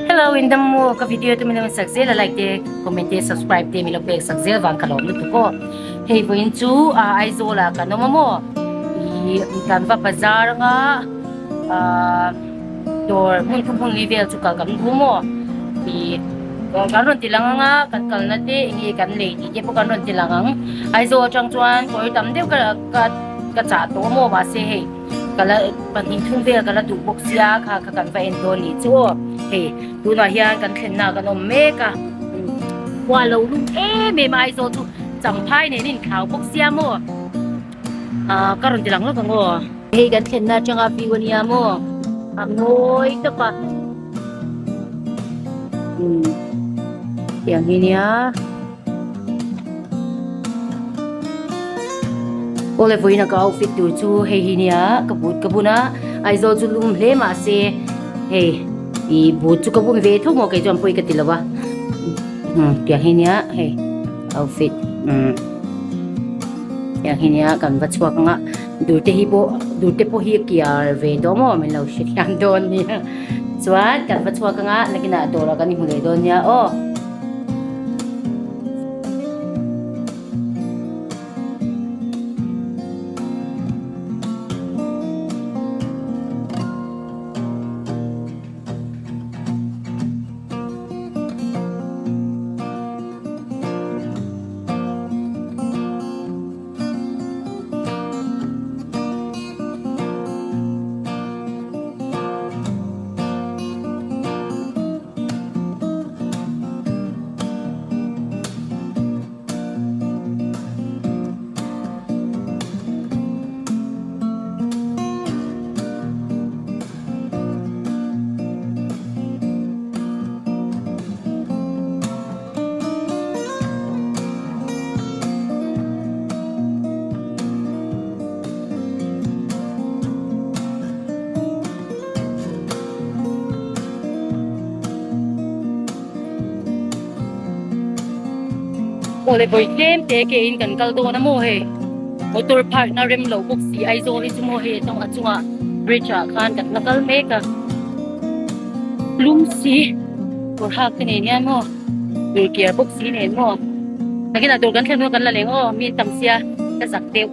Hello, in the mo ka video tu minang sakse la like de comment de subscribe de milo pek sakse wang kalom lu tu ko. Hey boin chu Aizawl la ka no mo. I kan va bazar nga door mun ku mun level chu kal kan bu mo. I kan ron tilang nga kan kal na te ingi kan le di je po kan ron tilang ang Aizawl chang chuan ko tam de ka cha to mo ba se hey. Kala pangin thung vel kala du bok sia kha kan va endoni chu hey tu na hian kan thlen na kan om me ka wa lo lu me mai zo chu chang phai ne nin khau bok sia mo karon tilang lo ka ngo hey kan thlen na changa pi wania mo am noi ta pa yang ini ya ole voina ka outfit tu chu hei hinia kabuna Aizawl chu lum hle ma se hei I but chu kabum ve tho mo kai jom poi ka tilawa tia hinia hei outfit ya hinia kan va chwa nga durte po hi kiar ve do mo min lo shi yan don ni chuan kan va chwa nga nakina dora kan ni hule don ya o ole boy tlem te ke in kan kal do na mo he motor park na rem lo bok si Aizawl hi chu mo he tong achunga bridge khan kan nakal me ka lum si por hak te ne nian mo dur kia bok si ne mo nakina dur kan thlen mo kan la leng o mi tam sia ka sak teu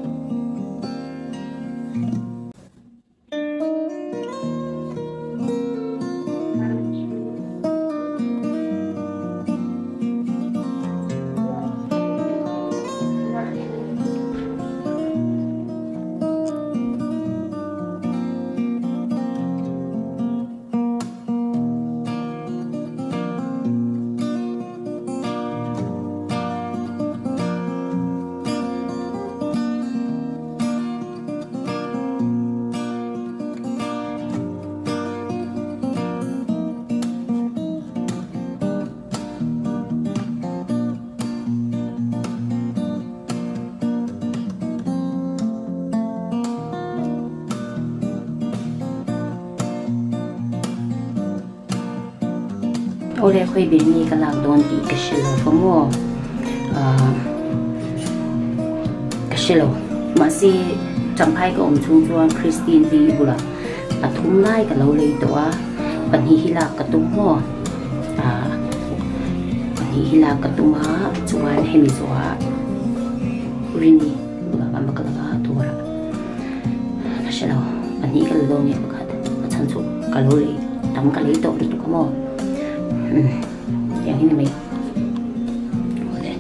ole khoi be mi ka lang don ti ka shelo ko mo ka shelo ma si champhai ko om chung chuan Christine vi bula athum lai ka lo le to a pan hi hila ka tum mo pan hi hila ka tum ha chuan he Mizo a rini bula ka makala ka tura ka shelo pan hi ka lo ne ka chan chu ka lo le tam ka le to tu ka mo yang ini mai boleh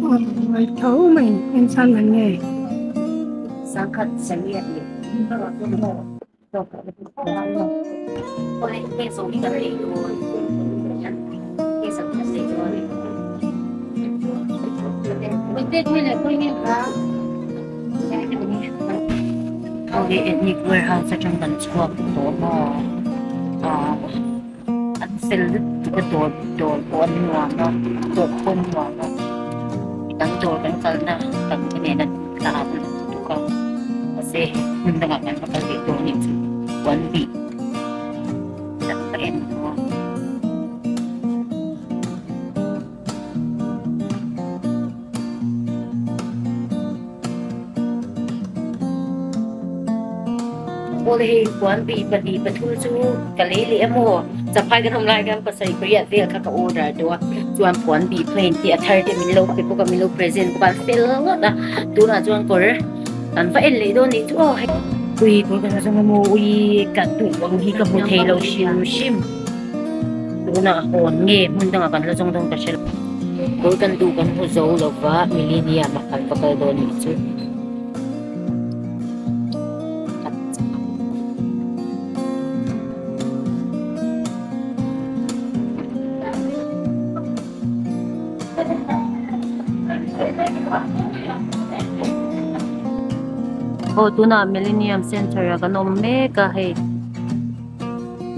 Mày thấu mình em san mình nghề sáng khát sáng nhẹ nhẹ đó là tôi mò tôi phải tôi lấy cái số đi cái gì rồi cái số cái gì rồi mình tên mình là tôi nghe hả cái ethnic warehouse ở trong thành phố đó nó anh xin cái đồ quân hoa nó đồ quân hoa nó đang đồ đang cần na đang cái này đang làm itu kan masih mendengarkan apa itu ni one beat dan keren boleh one beat bagi betul tu kali ni emo sampai kan हमलाई kan pasai kriat dia kakak order dua juan puan bi plain ti athar de milo pe ko milo present ko fel ngot da tu na juan kor kan fa el le do ni tu oh ui ko kan sa mo ui ka tu wang hi ka mo thelo shim tu na hon nge mun dang kan la jong dong ka shel ko kan tu kan ho zo lo wa millennia makan pakal do ni tu oh tu na Millennium Center ka nom me ka he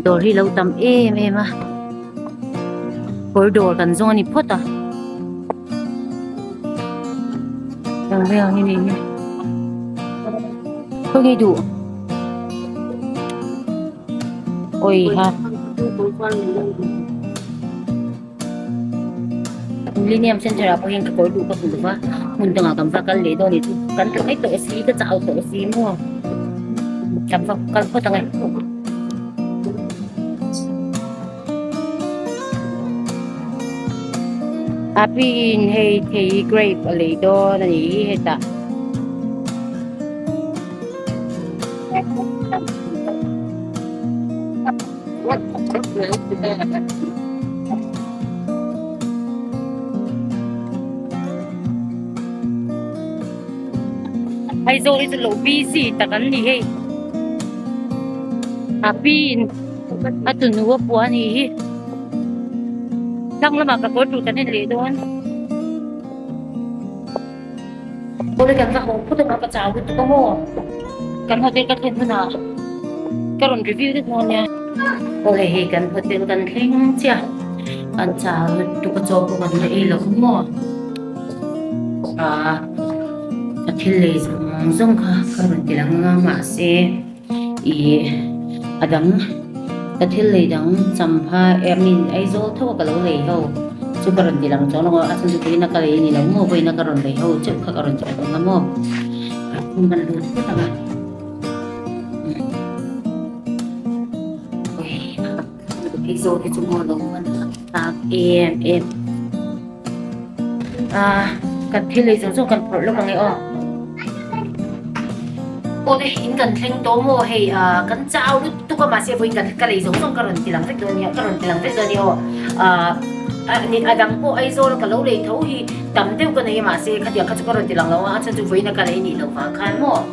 dor hi lo tam em a corridor kan zong ni phota yang ve ni ko ngi du oi ha Millennium Center apa yang ka corridor ka tu ba mun tanga kam fa kal le do ni tu kan tu ai to si ka chao to si mo kam fa kal ko tanga apin hey thei grape le do ni he ta Aizawl itu lo busy takan ni he apin atu nuwa puan hi lang lama ka ko tu tan le don boleh kan ka ko tu ka chao tu ko mo kan hotel ka thlen na karon review dit mo nya boleh he kan hotel kan thling cha kan chao tu ka chao ko kan le lo mo thilei zong kha karon tilang nga ma se I adang ka thilei dang champha emin Aizawl tho ka lo lei ho chu karon tilang chaw lo asan chu na ka lei ni lo mo voi na karon lei ho chu kha karon cha nga mo kun ban lu ko ta ba oi Aizawl ki chu mo lo man ta em ka thilei zong kan pro lo ka ngai o cô đây hiện cần thanh tố mùa hay cắn trao lúc tôi có mà sẽ với cần cái lấy giống trong cái thì làm phép đơn nhỉ cái thì làm phép đơn nhỉ nhìn đằng cô Aizawl cái lâu lấy thấu thì tầm tiêu cái này mà sẽ cái điều cái chỗ cái thì làm lâu á chân tôi với nó cái lấy nhỉ lâu phá khăn mò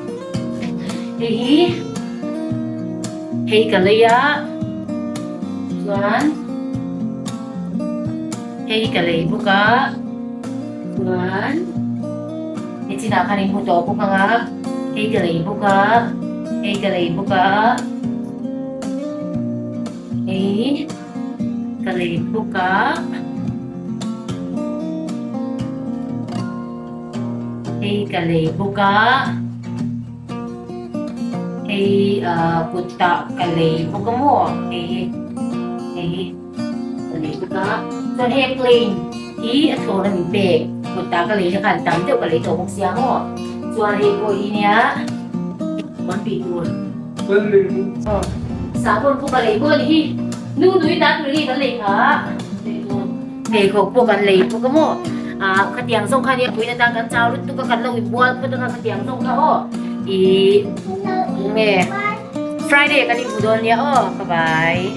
thì hay cái lấy á Tuan hay cái lấy buka Tuan ini cina kan ibu tahu buka nggak Hey kali buka, hey kali buka, hey kali buka, hey kali buka, hey puta kali buka mo, hey kali buka, so hey clean, hi atau orang beg, puta kali ni kan tam tu kali tu bukan siang mo. Suara ibu ini ya, mandi dulu. Oh, sabun bukan ibu ni, nudu itu tu ni kan leha. Hei kau bukan leha, bukan mo. Ketiang song kan dia punya tangan calut tu kan lo ibuat pada ketiang song kau. Friday kan ibu don ya, oh, bye bye.